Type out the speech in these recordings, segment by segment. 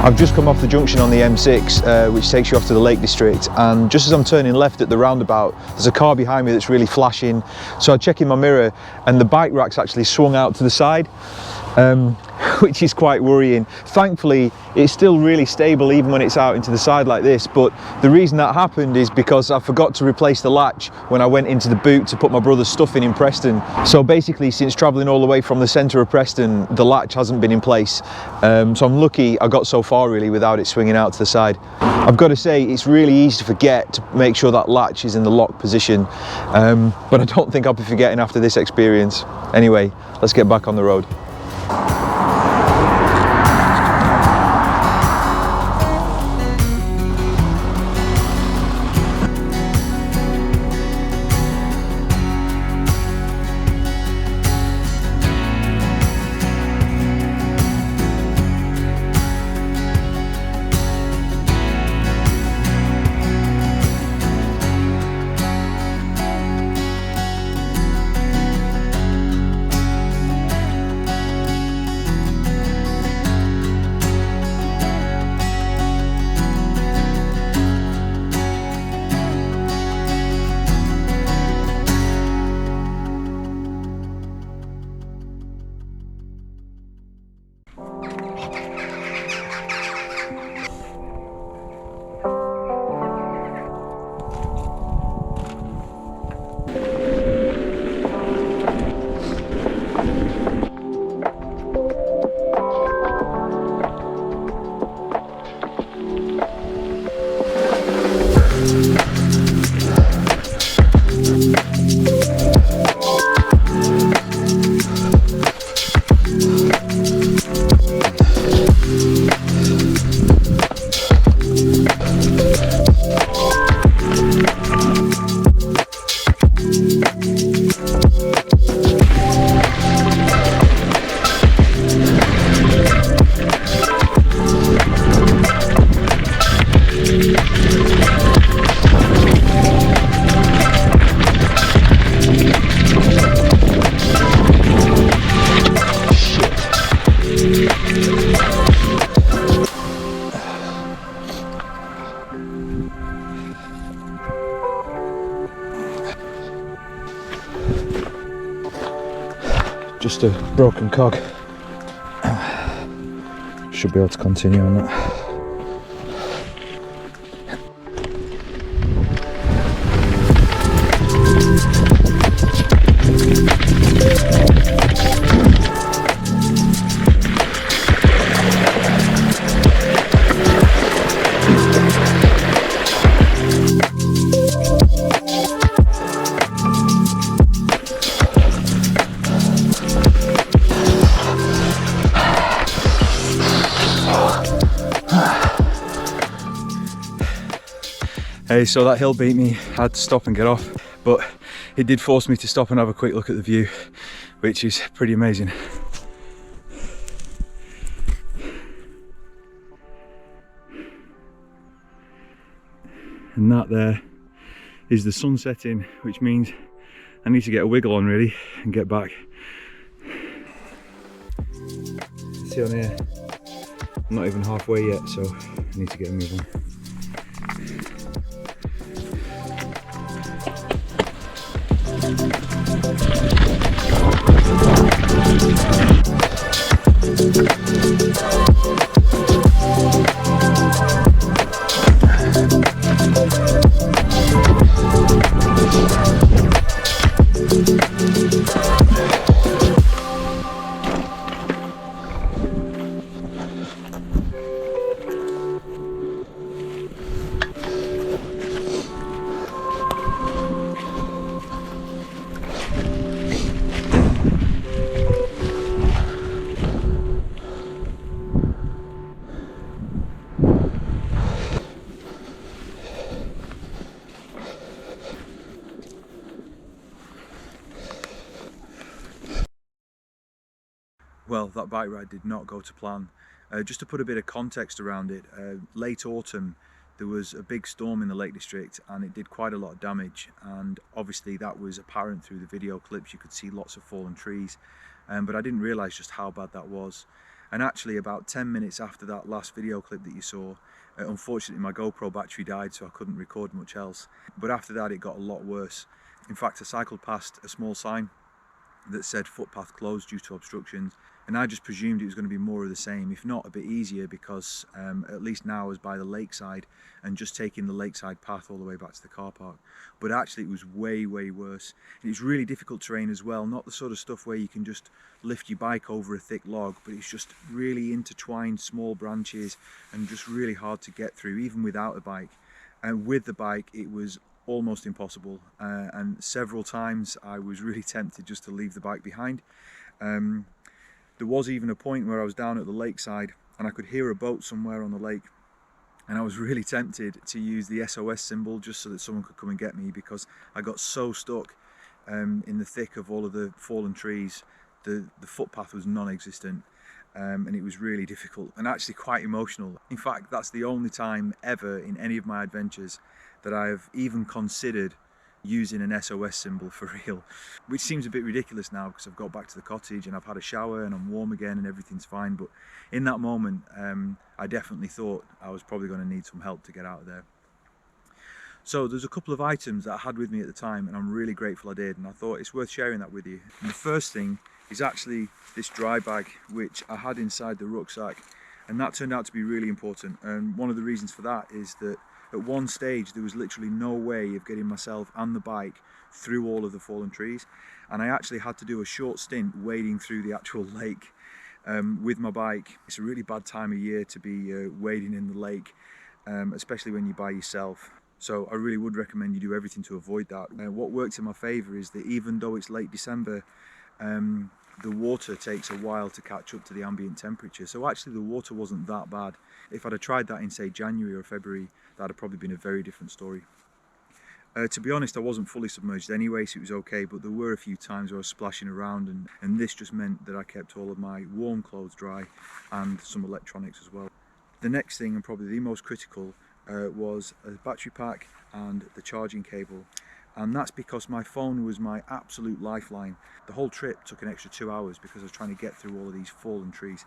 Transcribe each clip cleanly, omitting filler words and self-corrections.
I've just come off the junction on the M6, which takes you off to the Lake District, and just as I'm turning left at the roundabout, there's a car behind me that's really flashing. So I check in my mirror, and the bike rack's actually swung out to the side, which is quite worrying. Thankfully, it's still really stable even when it's out into the side like this, but the reason that happened is because I forgot to replace the latch when I went into the boot to put my brother's stuff in Preston. So basically, since travelling all the way from the centre of Preston, the latch hasn't been in place. So I'm lucky I got so far really without it swinging out to the side. I've got to say, it's really easy to forget to make sure that latch is in the lock position, but I don't think I'll be forgetting after this experience. Anyway, let's get back on the road. Just a broken cog. Should be able to continue on that. Hey, so that hill beat me. I had to stop and get off, but it did force me to stop and have a quick look at the view, which is pretty amazing. And that there is the sun setting, which means I need to get a wiggle on really and get back. See on here, I'm not even halfway yet, so I need to get a move on. Well, that bike ride did not go to plan. Just to put a bit of context around it, late autumn there was a big storm in the Lake District and it did quite a lot of damage, and obviously that was apparent through the video clips. You could see lots of fallen trees, but I didn't realise just how bad that was. And actually about 10 minutes after that last video clip that you saw, unfortunately my GoPro battery died, so I couldn't record much else. But after that it got a lot worse. In fact, I cycled past a small sign that said footpath closed due to obstructions, and I just presumed it was going to be more of the same, if not a bit easier, because at least now I was by the lakeside and just taking the lakeside path all the way back to the car park. But actually it was way worse, and it's really difficult terrain as well, not the sort of stuff where you can just lift your bike over a thick log, but it's just really intertwined small branches and just really hard to get through even without a bike. And with the bike it was almost impossible, and several times I was really tempted just to leave the bike behind. There was even a point where I was down at the lakeside and I could hear a boat somewhere on the lake, and I was really tempted to use the S.O.S symbol just so that someone could come and get me, because I got so stuck in the thick of all of the fallen trees. The footpath was non-existent, and it was really difficult and actually quite emotional. In fact, that's the only time ever in any of my adventures that I've even considered using an S.O.S symbol for real, which seems a bit ridiculous now because I've got back to the cottage and I've had a shower and I'm warm again and everything's fine. But in that moment, I definitely thought I was probably going to need some help to get out of there. So there's a couple of items that I had with me at the time, and I'm really grateful I did, and I thought it's worth sharing that with you. And the first thing is actually this dry bag, which I had inside the rucksack, and that turned out to be really important. And one of the reasons for that is that at one stage there was literally no way of getting myself and the bike through all of the fallen trees, and I actually had to do a short stint wading through the actual lake with my bike. It's a really bad time of year to be wading in the lake, especially when you're by yourself. So I really would recommend you do everything to avoid that. What worked in my favour is that even though it's late December, the water takes a while to catch up to the ambient temperature. So actually the water wasn't that bad. If I'd have tried that in, say, January or February, that'd have probably been a very different story. To be honest, I wasn't fully submerged anyway, so it was okay, but there were a few times where I was splashing around, and this just meant that I kept all of my warm clothes dry and some electronics as well. The next thing, and probably the most critical, was a battery pack and the charging cable. And that's because my phone was my absolute lifeline. The whole trip took an extra 2 hours because I was trying to get through all of these fallen trees.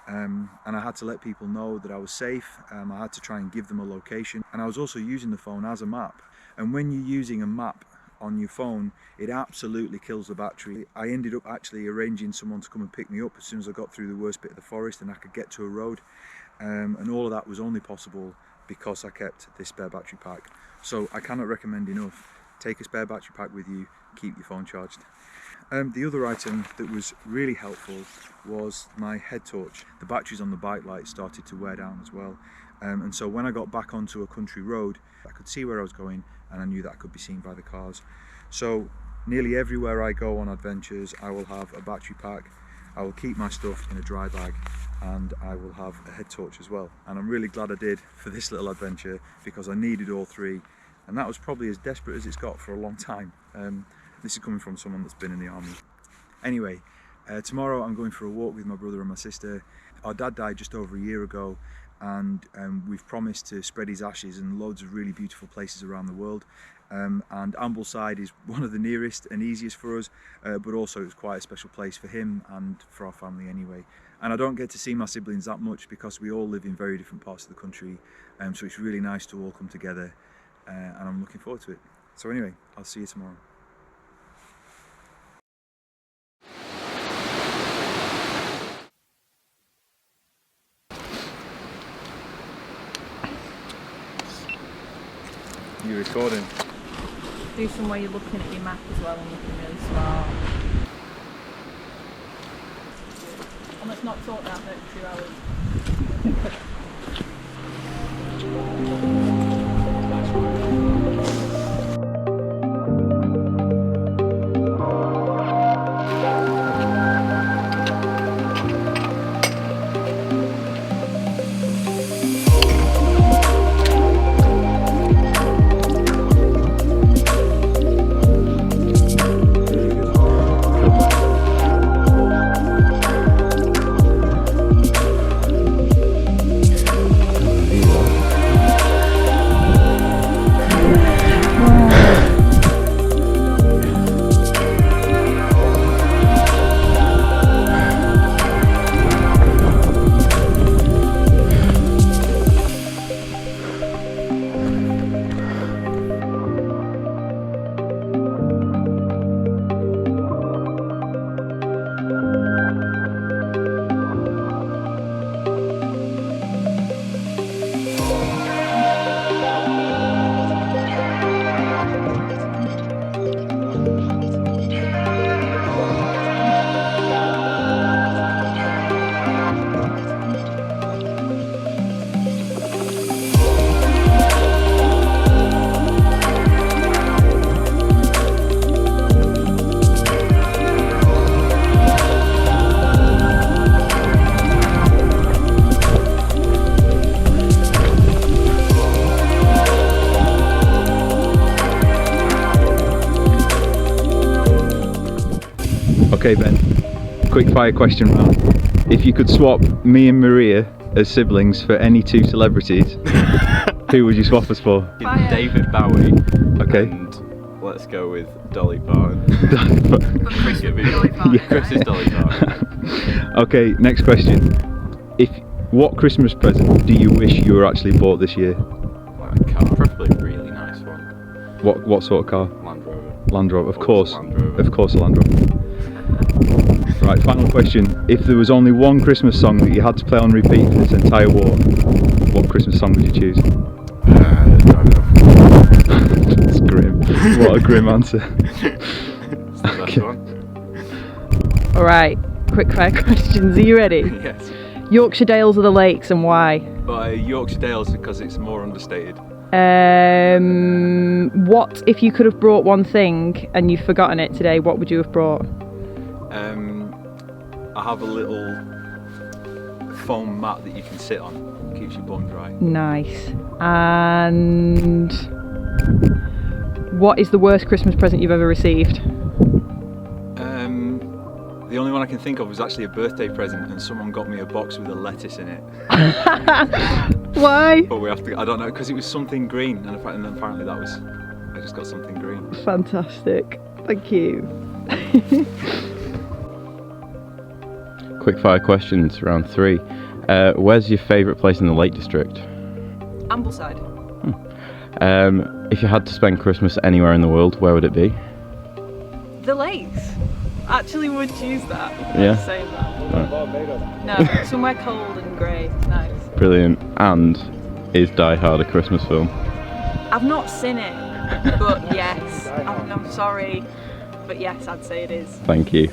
And I had to let people know that I was safe. I had to try and give them a location, and I was also using the phone as a map. And when you're using a map on your phone, it absolutely kills the battery. I ended up actually arranging someone to come and pick me up as soon as I got through the worst bit of the forest and I could get to a road. And all of that was only possible because I kept this spare battery pack. So I cannot recommend enough. Take a spare battery pack with you, keep your phone charged. The other item that was really helpful was my head torch. The batteries on the bike light started to wear down as well. And so when I got back onto a country road, I could see where I was going, and I knew that I could be seen by the cars. So nearly everywhere I go on adventures, I will have a battery pack, I will keep my stuff in a dry bag, and I will have a head torch as well. And I'm really glad I did for this little adventure, because I needed all three, and that was probably as desperate as it's got for a long time. This is coming from someone that's been in the army. Anyway, tomorrow I'm going for a walk with my brother and my sister. Our dad died just over a year ago, and we've promised to spread his ashes in loads of really beautiful places around the world. And Ambleside is one of the nearest and easiest for us, but also it's quite a special place for him and for our family anyway. And I don't get to see my siblings that much because we all live in very different parts of the country, so it's really nice to all come together, and I'm looking forward to it. So anyway, I'll see you tomorrow. You're recording. Do some where you're looking at your map as well and looking really smart. And let's not talk that for 2 hours. Okay, Ben. Quick fire question round. If you could swap me and Maria as siblings for any two celebrities, who would you swap us for? David Bowie. Okay. And let's go with Dolly Parton. Chris is Dolly Parton, Yeah. Chris is Dolly Parton. Okay, next question. What Christmas present do you wish you were actually bought this year? Like a car, preferably a really nice one. What sort of car? Land Rover. Land Rover, of Always course. a Land Rover. Of course, a Land Rover. Right, final question. If there was only one Christmas song that you had to play on repeat for this entire war, what Christmas song would you choose? Driving Off. That's grim. What a grim answer. It's the best one. Alright, quick fire questions. Are you ready? Yes. Yorkshire Dales or the Lakes and why? But Yorkshire Dales because it's more understated. What if you could have brought one thing and you've forgotten it today, what would you have brought? I have a little foam mat that you can sit on. Keeps your bum dry. Nice. And what is the worst Christmas present you've ever received? The only one I can think of was actually a birthday present, and someone got me a box with a lettuce in it. Why? But we have to, I don't know, because it was something green, and apparently that was, I just got something green. Fantastic. Thank you. Quick fire questions, round 3. Where's your favourite place in the Lake District? Ambleside. If you had to spend Christmas anywhere in the world, where would it be? The Lakes. Actually would choose that. Yeah. Saying that. Right. No, somewhere cold and grey. Nice. Brilliant. And is Die Hard a Christmas film? I've not seen it, but yes. I'm sorry, but yes, I'd say it is. Thank you.